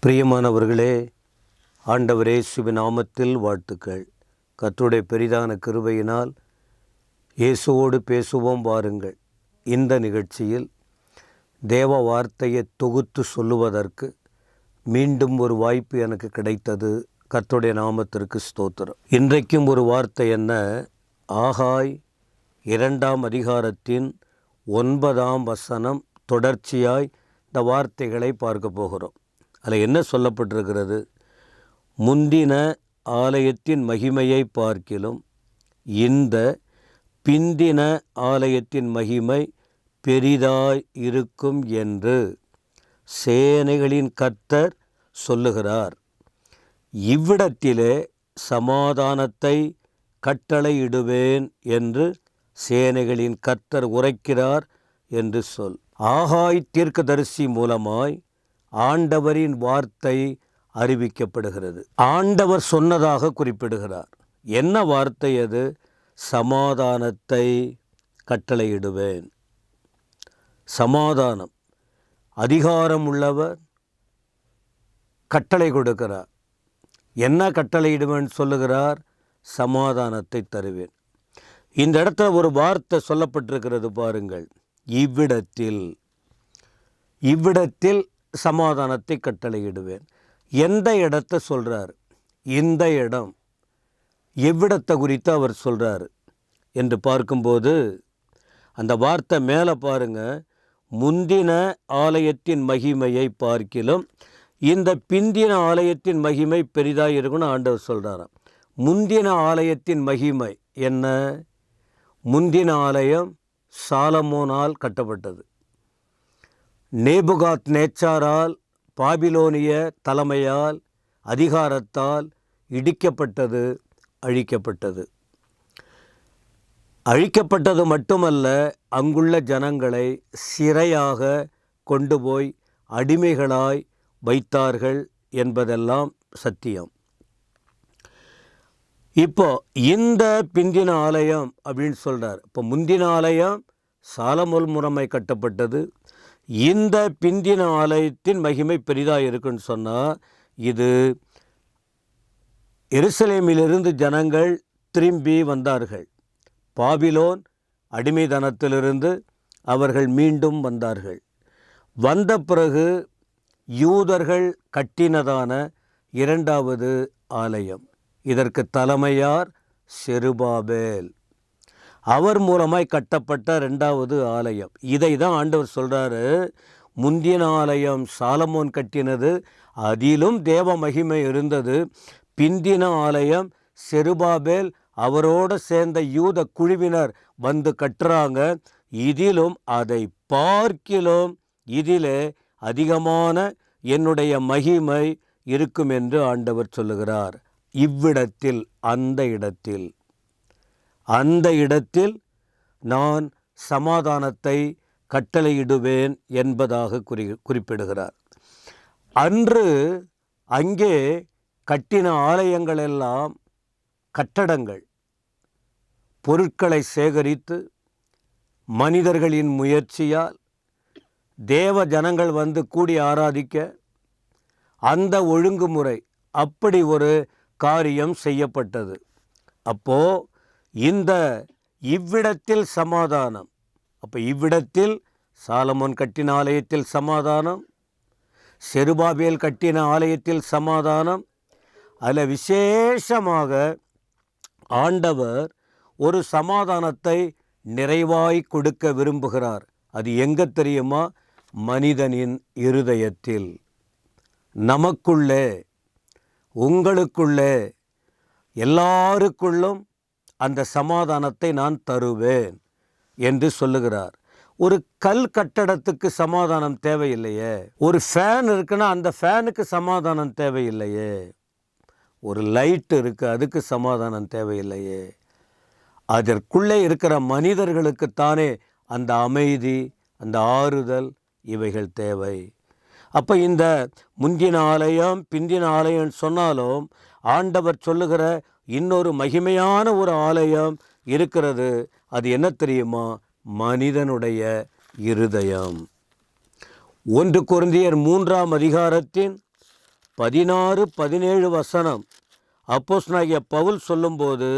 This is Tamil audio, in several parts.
பிரியமானவர்களே, ஆண்டவர் இயேசுவின் நாமத்தில் வாழ்த்துக்கள். கர்த்தருடைய பெரிதான கிருபையினால் இயேசுவோடு பேசுவோம் வாருங்கள். இந்த நிகழ்ச்சியில் தேவ வார்த்தையை தொகுத்து சொல்லுவதற்கு மீண்டும் ஒரு வாய்ப்பு எனக்கு கிடைத்தது. கர்த்தருடைய நாமத்திற்கு ஸ்தோத்திரம். இன்றைக்கும் ஒரு வார்த்தை என்ன? ஆகாய் 2ஆம் அதிகாரத்தின் 9ஆம் வசனம் தொடர்ச்சியாய் இந்த வார்த்தைகளை பார்க்க போகிறோம். அதில் என்ன சொல்லப்பட்டிருக்கிறது? முந்தின ஆலயத்தின் மகிமையை பார்க்கிலும் இந்த பிந்தின ஆலயத்தின் மகிமை பெரிதாய் இருக்கும் என்று சேனைகளின் கர்த்தர் சொல்லுகிறார். இவ்விடத்திலே சமாதானத்தை கட்டளையிடுவேன் என்று சேனைகளின் கர்த்தர் உரைக்கிறார் என்று சொல். ஆகாய் தீர்க்கதரிசி மூலமாய் ஆண்டவரின் வார்த்தை அறிவிக்கப்படுகிறது. ஆண்டவர் சொன்னதாக குறிப்பிடுகிறார். என்ன வார்த்தை அது? சமாதானத்தை கட்டளையிடுவேன். சமாதானம். அதிகாரம் உள்ளவர் கட்டளை கொடுக்கிறார். என்ன கட்டளையிடுவேன் சொல்லுகிறார்? சமாதானத்தை தருவேன். இந்த இடத்துல ஒரு வார்த்தை சொல்லப்பட்டிருக்கிறது பாருங்கள். இவ்விடத்தில் சமாதானத்தை கட்டளையிடுவேன். எந்த இடத்தை சொல்கிறார்? இந்த இடம். எவ்விடத்தை குறித்து அவர் சொல்கிறார் என்று பார்க்கும்போது அந்த வார்த்தை மேலே பாருங்க. முந்தின ஆலயத்தின் மகிமையை பார்க்கிலும் இந்த பிந்தின ஆலயத்தின் மகிமை பெரிதாக இருக்குன்னு ஆண்டவர் சொல்கிறாராம். முந்தின ஆலயத்தின் மகிமை என்ன? முந்தின ஆலயம் சாலமோனால் கட்டப்பட்டது. நேபுகாத் நேச்சாரால் பாபிலோனிய தலைமையால் அதிகாரத்தால் இடிக்கப்பட்டது, அழிக்கப்பட்டது. அழிக்கப்பட்டது மட்டுமல்ல, அங்குள்ள ஜனங்களை சிறையாக கொண்டு போய் அடிமைகளாய் வைத்தார்கள் என்பதெல்லாம் சத்தியம். இப்போ இந்த பிந்தின ஆலயம் அப்படின்னு சொல்கிறார். இப்போ முந்தின ஆலயம் சாலமோன் முறைமை கட்டப்பட்டது. இந்த பிந்தின ஆலயத்தின் மகிமை பெரிதாக இருக்குன்னு சொன்னால், இது எருசலேமிலிருந்து ஜனங்கள் திரும்பி வந்தார்கள். பாபிலோன் அடிமைத்தனத்திலிருந்து அவர்கள் மீண்டும் வந்தார்கள். வந்த பிறகு யூதர்கள் கட்டினதான 2வது ஆலயம். இதற்கு தலைமையார் செருபாபேல். அவர் மூலமாய் கட்டப்பட்ட 2வது ஆலயம். இதை தான் ஆண்டவர் சொல்கிறாரு. முந்தின ஆலயம் சாலமோன் கட்டினது, அதிலும் தேவ மகிமை இருந்தது. பிந்தின ஆலயம் செருபாபேல் அவரோடு சேர்ந்த யூத குழுவினர் வந்து கட்டுறாங்க. இதிலும் அதை பார்க்கிலும் இதிலே அதிகமான என்னுடைய மகிமை இருக்கும் என்று ஆண்டவர் சொல்லுகிறார். இவ்விடத்தில், அந்த இடத்தில் நான் சமாதானத்தை கட்டளையிடுவேன் என்பதாக குறிப்பிடுகிறார். அன்று அங்கே கட்டின ஆலயங்களெல்லாம் கட்டடங்கள், பொருட்களை சேகரித்து மனிதர்களின் முயற்சியால் தேவ ஜனங்கள் வந்து கூடி ஆராதிக்க அந்த ஒழுங்குமுறை, அப்படி ஒரு காரியம் செய்யப்பட்டது. அப்போது இந்த இவ்விடத்தில் சமாதானம். அப்போ இவ்விடத்தில் சாலமோன் கட்டின ஆலயத்தில் சமாதானம், செருபாபேல் கட்டின ஆலயத்தில் சமாதானம். அதில் விசேஷமாக ஆண்டவர் ஒரு சமாதானத்தை நிறைவாய் கொடுக்க விரும்புகிறார். அது எங்கே தெரியுமா? மனிதனின் இருதயத்தில், நமக்குள்ளே, உங்களுக்குள்ளே, எல்லாருக்குள்ளும் அந்த சமாதானத்தை நான் தருவேன் என்று சொல்லுகிறார். ஒரு கல் கட்டடத்துக்கு சமாதானம் தேவையில்லையே. ஒரு ஃபேன் இருக்குன்னா அந்த ஃபேனுக்கு சமாதானம் தேவையில்லையே. ஒரு லைட் இருக்குது, அதுக்கு சமாதானம் தேவையில்லையே. அதற்குள்ளே இருக்கிற மனிதர்களுக்குத்தானே அந்த அமைதி, அந்த ஆறுதல், இவைகள் தேவை. அப்போ இந்த முந்தின ஆலயம் பிந்தின ஆலயம் சொன்னாலும் ஆண்டவர் சொல்லுகிற இன்னொரு மகிமையான ஒரு ஆலயம் இருக்கிறது. அது என்ன தெரியுமா? மனிதனுடைய இருதயம். 1 கொரிந்தியர் 3ஆம் அதிகாரத்தின் 16-17 வசனம் அப்போஸ்தலனாகிய பவுல் சொல்லும்போது,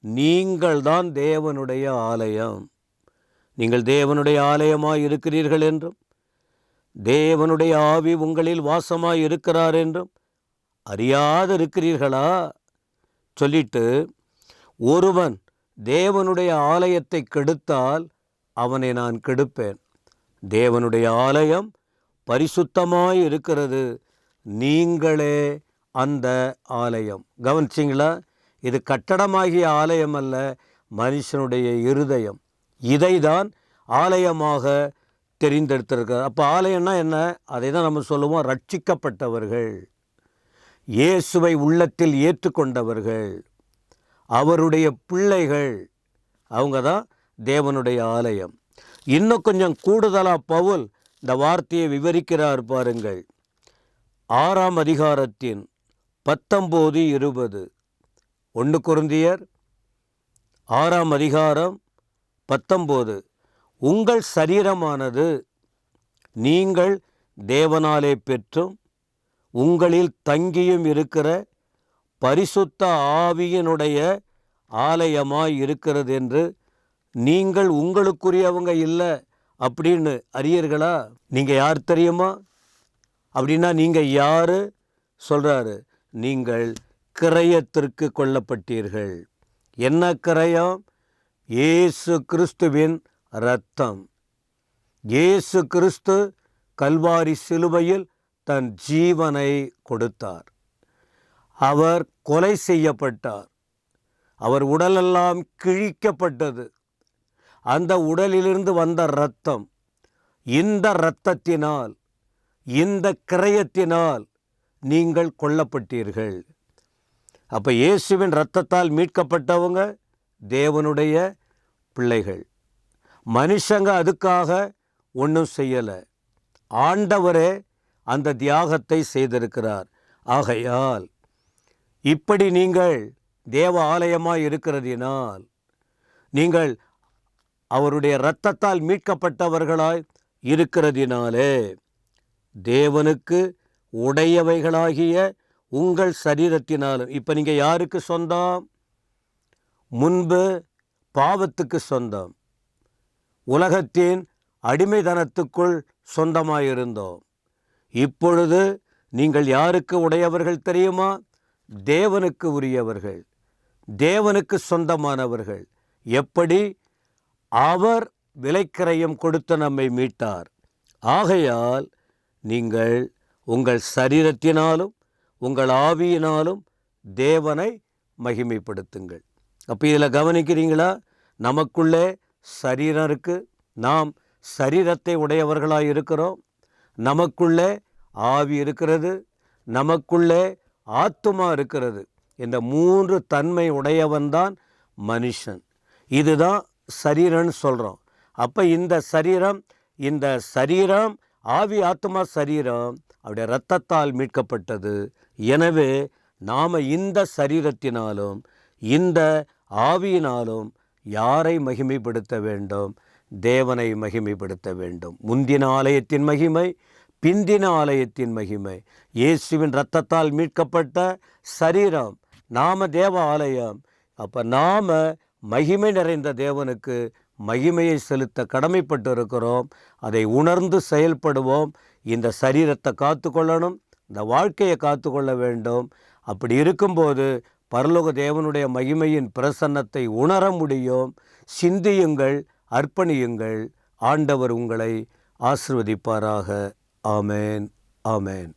நீங்கள் தான் தேவனுடைய ஆலயம், நீங்கள் தேவனுடைய ஆலயமாய் இருக்கிறீர்கள் என்றும் தேவனுடைய ஆவி உங்களில் வாசமாய் இருக்கிறார் என்றும் அறியாதிருக்கிறீர்களா சொல்லிட்டு, ஒருவன் தேவனுடைய ஆலயத்தை கெடுத்தால் அவனை நான் கெடுப்பேன். தேவனுடைய ஆலயம் பரிசுத்தமாய் இருக்கிறது, நீங்களே அந்த ஆலயம். கவனிச்சிங்களா? இது கட்டடமாகிய ஆலயம் அல்ல, மனுஷனுடைய இருதயம். இதை தான் ஆலயமாக தெரிந்தெடுத்திருக்கிறார். அப்போ ஆலயம்னா என்ன? அதை தான் நம்ம சொல்லுவோம், ரட்சிக்கப்பட்டவர்கள், இயேசுவை உள்ளத்தில் ஏற்றுக்கொண்டவர்கள், அவருடைய பிள்ளைகள், அவங்க தான் தேவனுடைய ஆலயம். இன்னும் கொஞ்சம் கூடுதலாக பவுல் இந்த வார்த்தையை விவரிக்கிறார் பாருங்கள். 6ஆம் அதிகாரத்தின் 19-20, 1 கொரிந்தியர் 6ஆம் அதிகாரம் 19. உங்கள் சரீரமானது நீங்கள் தேவனாலே பெற்றும் உங்களில் தங்கியும் இருக்கிற பரிசுத்த ஆவியினுடைய ஆலயமாய் இருக்கிறது என்று நீங்கள் உங்களுக்குரியவங்க இல்லை அப்படின்னு அறியீர்களா? நீங்கள் யார் தெரியுமா? அப்படின்னா நீங்கள் யார் சொல்கிறாரு? நீங்கள் கிரயத்திற்கு கொல்லப்பட்டீர்கள். என்ன கிரயம்? இயேசு கிறிஸ்துவின் இரத்தம். இயேசு கிறிஸ்து கல்வாரி சிலுவையில் தன் ஜீவனை கொடுத்தார். அவர் கொலை செய்யப்பட்டார். அவர் உடலெல்லாம் கிழிக்கப்பட்டது. அந்த உடலிலிருந்து வந்த இரத்தம், இந்த இரத்தத்தினால், இந்த கிரயத்தினால் நீங்கள் கொல்லப்பட்டீர்கள். அப்போ இயேசுவின் இரத்தத்தால் மீட்கப்பட்டவங்க தேவனுடைய பிள்ளைகள். மனுஷங்க அதுக்காக ஒன்றும் செய்யலை, ஆண்டவரே அந்த தியாகத்தை செய்திருக்கிறார். ஆகையால் இப்படி நீங்கள் தேவ ஆலயமாய் இருக்கிறதினால், நீங்கள் அவருடைய இரத்தத்தால் மீட்கப்பட்டவர்களாய் இருக்கிறதினாலே, தேவனுக்கு உடையவைகளாகிய உங்கள் சரீரத்தினாலும். இப்போ நீங்கள் யாருக்கு சொந்தம்? முன்பு பாவத்துக்கு சொந்தம், உலகத்தின் அடிமைதனத்துக்குள் சொந்தமாயிருந்தோம். இப்பொழுது நீங்கள் யாருக்கு உடையவர்கள் தெரியுமா? தேவனுக்கு உரியவர்கள், தேவனுக்கு சொந்தமானவர்கள். எப்படி? அவர் விலைக்கிரயம் கொடுத்து நம்மை மீட்டார். ஆகையால் நீங்கள் உங்கள் சரீரத்தினாலும் உங்கள் ஆவியினாலும் தேவனை மகிமைப்படுத்துங்கள். அப்போ இதில் கவனிக்கிறீங்களா? நமக்குள்ளே சரீரம் இருக்குது, நாம் சரீரத்தை உடையவர்களாக இருக்கிறோம். நமக்குள்ளே ஆவி இருக்கிறது, நமக்குள்ளே ஆத்துமா இருக்கிறது. இந்த 3 தன்மை உடையவன்தான் மனுஷன். இதுதான் சரீரம்னு சொல்கிறோம். அப்போ இந்த சரீரம் ஆவி ஆத்துமா சரீரம் அவருடைய இரத்தத்தால் மீட்கப்பட்டது. எனவே நாம் இந்த சரீரத்தினாலும் இந்த ஆவியினாலும் யாரை மகிமைப்படுத்த வேண்டும்? தேவனை மகிமைப்படுத்த வேண்டும். முந்தின ஆலயத்தின் மகிமை, பிந்தின ஆலயத்தின் மகிமை. இயேசுவின் இரத்தத்தால் மீட்கப்பட்ட சரீரம், நாம தேவ ஆலயம். அப்போ நாம் மகிமை நிறைந்த தேவனுக்கு மகிமையை செலுத்த கடமைப்பட்டு இருக்கிறோம். அதை உணர்ந்து செயல்படுவோம். இந்த சரீரத்தை காத்து கொள்ளணும், இந்த வாழ்க்கையை காத்து கொள்ள வேண்டும். அப்படி இருக்கும்போது பரலோக தேவனுடைய மகிமையின் பிரசன்னத்தை உணர முடியும். சிந்தியுங்கள், அர்ப்பணியுங்கள். ஆண்டவர் உங்களை ஆசீர்வதிப்பாராக. ஆமேன், ஆமேன்.